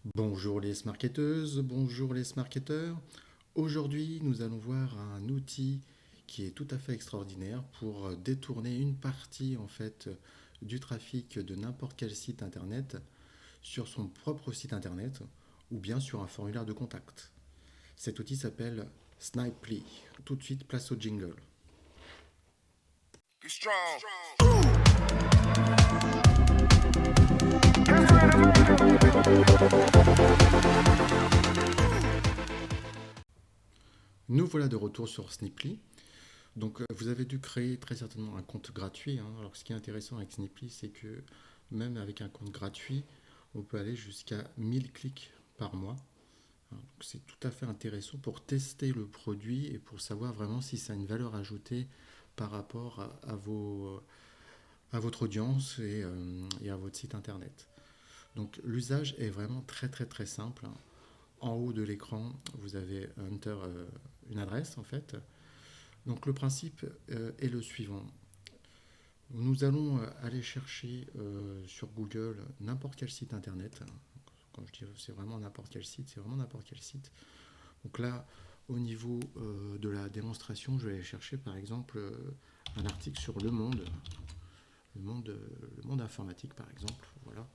Bonjour les smarketeuses, bonjour les smarketeurs. Aujourd'hui, nous allons voir un outil qui est tout à fait extraordinaire pour détourner une partie du trafic de n'importe quel site internet sur son propre site internet ou bien sur un formulaire de contact. Cet outil s'appelle Snipely. Tout de suite, place au jingle. Be strong. Nous voilà de retour sur Snipely. Donc, vous avez dû créer très certainement un compte gratuit, hein. Alors, ce qui est intéressant avec Snipely, c'est que même avec un compte gratuit, on peut aller jusqu'à 1000 clics par mois, hein. Donc, c'est tout à fait intéressant pour tester le produit et pour savoir vraiment si ça a une valeur ajoutée par rapport à votre audience et à votre site internet. Donc, l'usage est vraiment très très très simple, hein. En haut de l'écran, vous avez une adresse en fait. Donc, le principe est le suivant. Nous allons aller chercher sur Google n'importe quel site internet. Quand je dis c'est vraiment n'importe quel site, c'est vraiment n'importe quel site. Donc là, au niveau de la démonstration, je vais aller chercher par exemple un article sur le monde informatique par exemple. Voilà.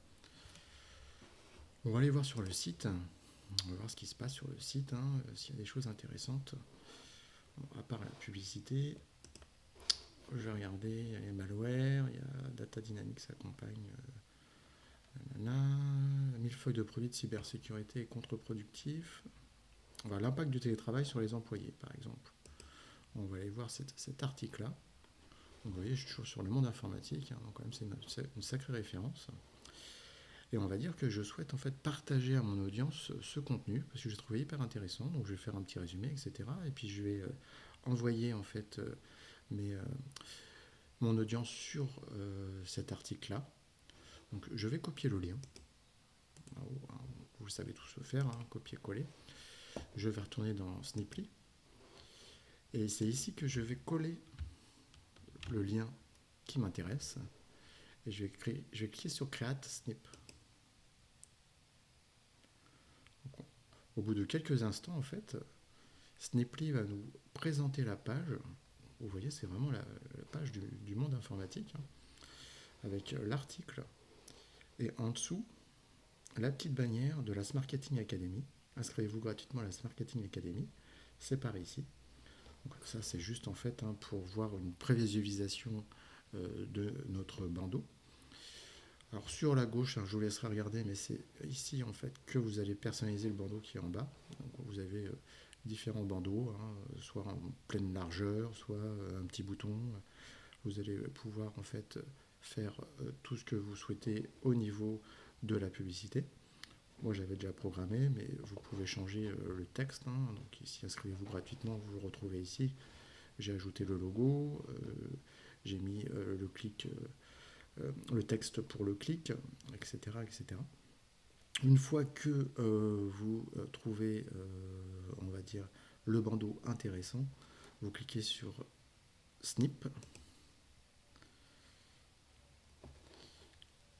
On va aller voir sur le site. On va voir ce qui se passe sur le site, hein, s'il y a des choses intéressantes. Bon, à part la publicité, je vais regarder, il y a les malwares, il y a Data Dynamics accompagne. Millefeuille de produits de cybersécurité est contre-productif. Voilà, l'impact du télétravail sur les employés, par exemple. On va aller voir cet article-là. Donc, vous voyez, je suis toujours sur le monde informatique, hein, donc quand même c'est une sacrée référence. Et on va dire que je souhaite en fait partager à mon audience ce contenu parce que j'ai trouvé hyper intéressant. Donc je vais faire un petit résumé, etc. Et puis je vais envoyer en fait mes, mon audience sur cet article-là. Donc je vais copier le lien. Vous savez tous le faire, hein, copier-coller. Je vais retourner dans Sniply. Et c'est ici que je vais coller le lien qui m'intéresse. Et je vais cliquer sur Create Snip. Donc, au bout de quelques instants, en fait, Sniply va nous présenter la page. Vous voyez, c'est vraiment la page du monde informatique, hein, avec l'article. Et en dessous, la petite bannière de la Smart Marketing Academy. Inscrivez-vous gratuitement à la Smart Marketing Academy. C'est par ici. Donc ça, c'est juste en fait, hein, pour voir une prévisualisation de notre bandeau. Alors sur la gauche, hein, je vous laisserai regarder, mais c'est ici en fait que vous allez personnaliser le bandeau qui est en bas. Donc, vous avez différents bandeaux, hein, soit en pleine largeur, soit un petit bouton. Vous allez pouvoir en fait faire tout ce que vous souhaitez au niveau de la publicité. Moi j'avais déjà programmé, mais vous pouvez changer le texte, hein. Donc ici, inscrivez-vous gratuitement, vous le retrouvez ici. J'ai ajouté le logo, j'ai mis le texte pour le clic, etc., etc. Une fois que vous trouvez, on va dire, le bandeau intéressant, vous cliquez sur Snip.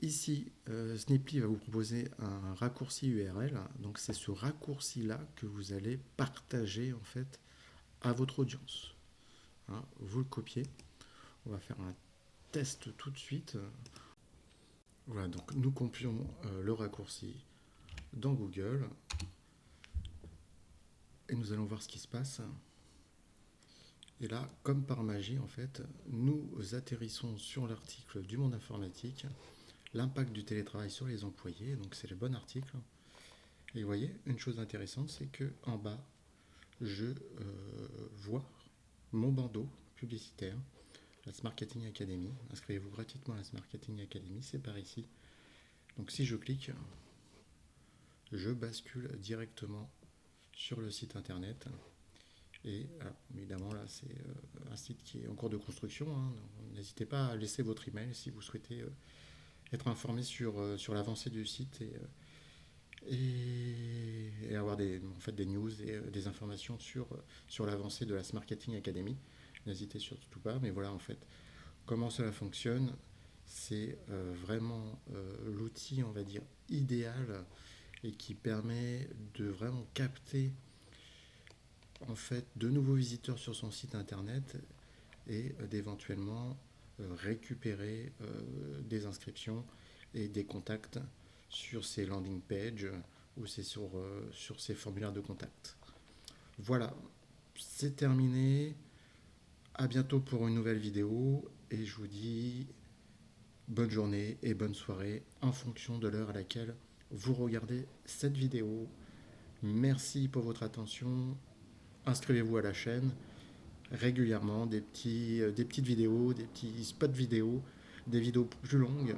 Ici, Sniply va vous proposer un raccourci URL. Donc c'est ce raccourci-là que vous allez partager en fait à votre audience, hein. Vous le copiez. On va faire un test tout de suite. Voilà, donc nous copions le raccourci dans Google et nous allons voir ce qui se passe. Et là, comme par magie, en fait, nous atterrissons sur l'article du monde informatique, l'impact du télétravail sur les employés. Donc c'est le bon article. Et vous voyez, une chose intéressante, c'est que en bas, je vois mon bandeau publicitaire, la Smart Marketing Academy. Inscrivez-vous gratuitement à la Smart Marketing Academy, c'est par ici. Donc si je clique, je bascule directement sur le site internet. Et évidemment, là, c'est un site qui est en cours de construction, hein. N'hésitez pas à laisser votre email si vous souhaitez être informé sur l'avancée du site et avoir en fait, des news et des informations sur l'avancée de la Smart Marketing Academy. N'hésitez surtout pas. Mais voilà, en fait, comment cela fonctionne. C'est vraiment l'outil, on va dire, idéal et qui permet de vraiment capter en fait de nouveaux visiteurs sur son site internet et d'éventuellement récupérer des inscriptions et des contacts sur ces landing pages ou sur ces formulaires de contact. Voilà, c'est terminé. À bientôt pour une nouvelle vidéo et je vous dis bonne journée et bonne soirée en fonction de l'heure à laquelle vous regardez cette vidéo. Merci pour votre attention. Inscrivez-vous à la chaîne régulièrement, des petites vidéos, des petits spots vidéo, des vidéos plus longues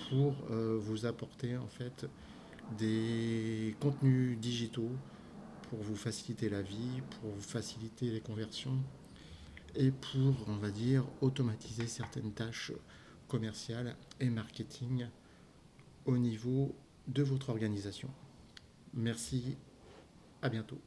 pour vous apporter en fait des contenus digitaux pour vous faciliter la vie, pour vous faciliter les conversions et pour, on va dire, automatiser certaines tâches commerciales et marketing au niveau de votre organisation. Merci, à bientôt.